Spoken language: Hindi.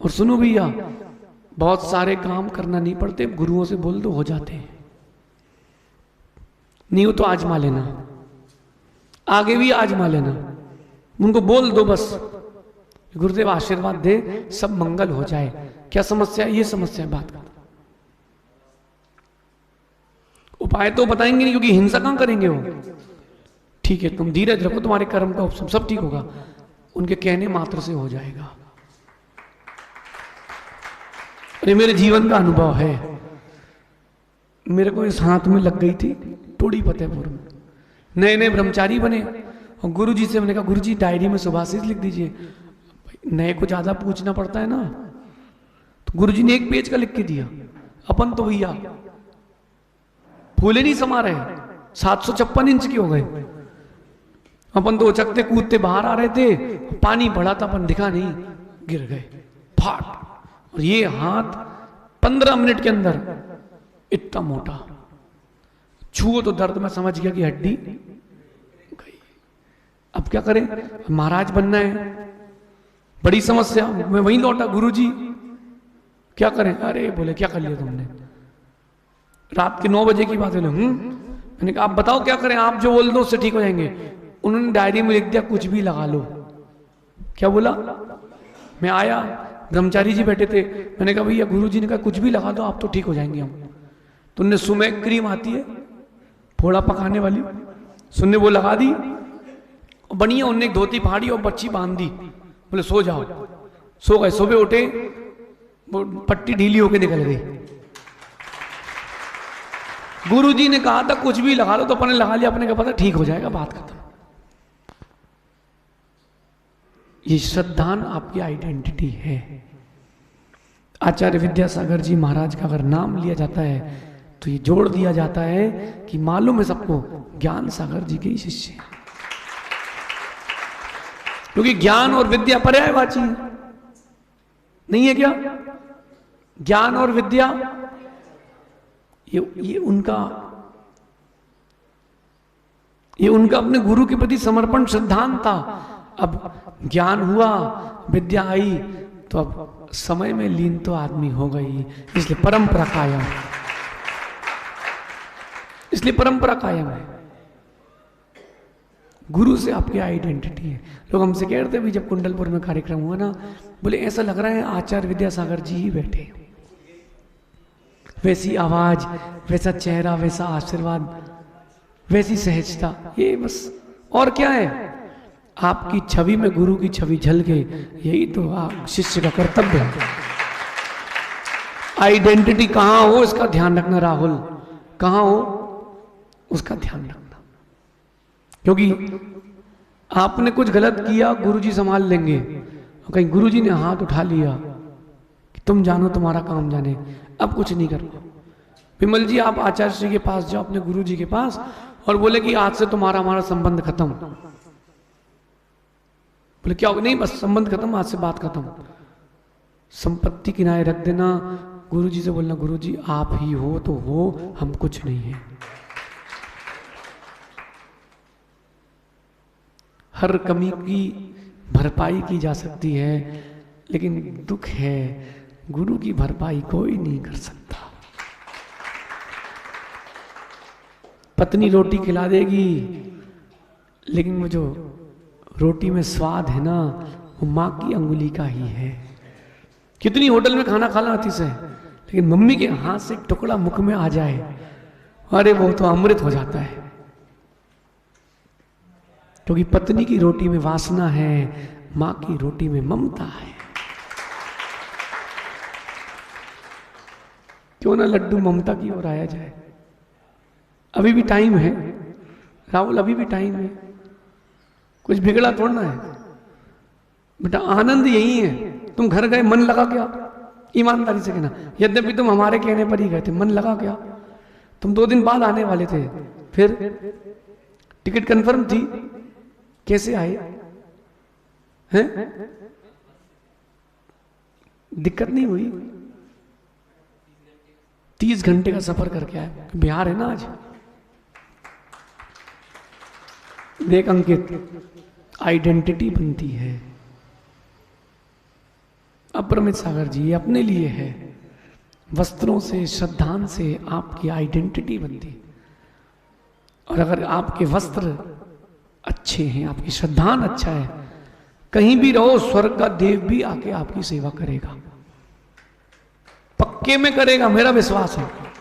और सुनो भैया, बहुत सारे काम करना नहीं पड़ते, गुरुओं से बोल दो हो जाते हैं। नहीं हो तो आजमा लेना, आगे भी आजमा लेना, उनको बोल दो बस, गुरुदेव आशीर्वाद दे, सब मंगल हो जाए। क्या समस्या है? ये समस्या है, बात कर। उपाय तो बताएंगे नहीं, क्योंकि हिंसा कहां करेंगे वो। ठीक है, तुम धीरज रखो, तुम्हारे कर्म का उपशम सब ठीक होगा, उनके कहने मात्र से हो जाएगा। अरे मेरे जीवन का अनुभव है, मेरे को इस हाथ में लग गई थी टोड़ी फतेहपुर में, नए नए ब्रह्मचारी बने, और गुरु जी से मैंने कहा गुरु जी डायरी में सुभाषित लिख दीजिए। नए को ज्यादा पूछना पड़ता है ना, तो गुरु जी ने एक पेज का लिख के दिया। अपन तो भैया फूले नहीं समा रहे, 756 इंच के हो गए। अपन तो उचकते कूदते बाहर आ रहे थे, पानी पड़ा था, अपन दिखा नहीं, गिर गए फाट। और ये हाथ 15 मिनट के अंदर इतना मोटा, छुओ तो दर्द में समझ गया कि हड्डी गई। अब क्या करें, महाराज बनना है, बड़ी समस्या। मैं वहीं लौटा, गुरुजी क्या करें? अरे बोले क्या कर लिया तुमने? रात के 9 बजे की बात है। मैंने कहा आप बताओ क्या करें, आप जो बोल दो उससे ठीक हो जाएंगे। उन्होंने डायरी में लिख दिया कुछ भी लगा लो। क्या बोला? मैं आया, ब्रह्मचारी जी बैठे थे, मैंने कहा भैया गुरुजी ने कहा कुछ भी लगा दो आप तो ठीक हो जाएंगे हम। तो उनने सुमेक क्रीम आती है फोड़ा पकाने वाली, सुनने वो लगा दी, बढ़िया उनने एक धोती फाड़ी और बच्ची बांध दी, बोले सो जाओ। सो गए, सुबह उठे वो पट्टी ढीली होके निकल गई। गुरुजी ने कहा था कुछ भी लगा लो, तो अपने लगा लिया, अपने का पता ठीक हो जाएगा, बात खत्म। ये श्रद्धान आपकी आइडेंटिटी है। आचार्य विद्यासागर जी महाराज का अगर नाम लिया जाता है तो ये जोड़ दिया जाता है कि मालूम है सबको ज्ञान सागर जी के ही शिष्य हैं, क्योंकि ज्ञान और विद्या पर्यायवाची नहीं है क्या? ज्ञान और विद्या ये उनका अपने गुरु के प्रति समर्पण सिद्धांत था। अब ज्ञान हुआ, विद्या आई, तो अब समय में लीन तो आदमी हो गई, इसलिए परंपरा कायम है। इसलिए परंपरा कायम है। गुरु से आपकी आइडेंटिटी है। लोग हमसे कह रहे थे भी जब कुंडलपुर में कार्यक्रम हुआ ना, बोले ऐसा लग रहा है आचार्य विद्यासागर जी ही बैठे, वैसी आवाज, वैसा चेहरा, वैसा आशीर्वाद, वैसी सहजता। ये बस और क्या है, आपकी छवि में गुरु की छवि झलके, यही तो शिष्य का कर्तव्य है। आइडेंटिटी कहां हो इसका ध्यान रखना राहुल, कहां हो उसका ध्यान रखना, क्योंकि आपने कुछ गलत किया गुरुजी संभाल लेंगे, कहीं गुरुजी ने हाथ उठा लिया कि तुम जानो तुम्हारा काम जाने, अब कुछ नहीं करना। विमल जी आप आचार्य जी के पास जाओ, अपने गुरु जी के पास, और बोले कि आज से तुम्हारा हमारा संबंध खत्म। बोले क्या? नहीं बस संबंध खत्म, आज से बात खत्म। संपत्ति किनारे रख देना, गुरु जी से बोलना गुरु जी आप ही हो तो हो, हम कुछ नहीं है। हर कमी की भरपाई की जा सकती है, लेकिन दुख है गुरु की भरपाई कोई नहीं कर सकता। पत्नी रोटी खिला देगी, लेकिन वो जो रोटी में स्वाद है ना, वो माँ की अंगुली का ही है। कितनी होटल में खाना खाना आती से, लेकिन मम्मी के हाथ से एक टुकड़ा मुख में आ जाए, अरे वो तो अमृत हो जाता है। क्योंकि पत्नी की रोटी में वासना है, माँ की रोटी में ममता है। क्यों ना लड्डू ममता की ओर आया जाए। अभी भी टाइम है राहुल, अभी भी टाइम है, कुछ बिगड़ा थोड़ा है बेटा, आनंद यही है। तुम घर गए, मन लगा क्या? ईमानदारी से कहना, यद्यपि तुम हमारे कहने पर ही गए थे, मन लगा क्या? तुम 2 दिन बाद आने वाले थे, फिर टिकट कंफर्म थी, कैसे आए हैं? दिक्कत नहीं हुई? 30 घंटे का सफर करके आए, बिहार है ना आज। देख अंकित, आइडेंटिटी बनती है। अप्रमित सागर जी, ये अपने लिए है। वस्त्रों से, श्रद्धान से आपकी आइडेंटिटी बनती। और अगर आपके वस्त्र अच्छे हैं, आपकी श्रद्धान अच्छा है, कहीं भी रहो स्वर्ग का देव भी आके आपकी सेवा करेगा, पक्के में करेगा, मेरा विश्वास है।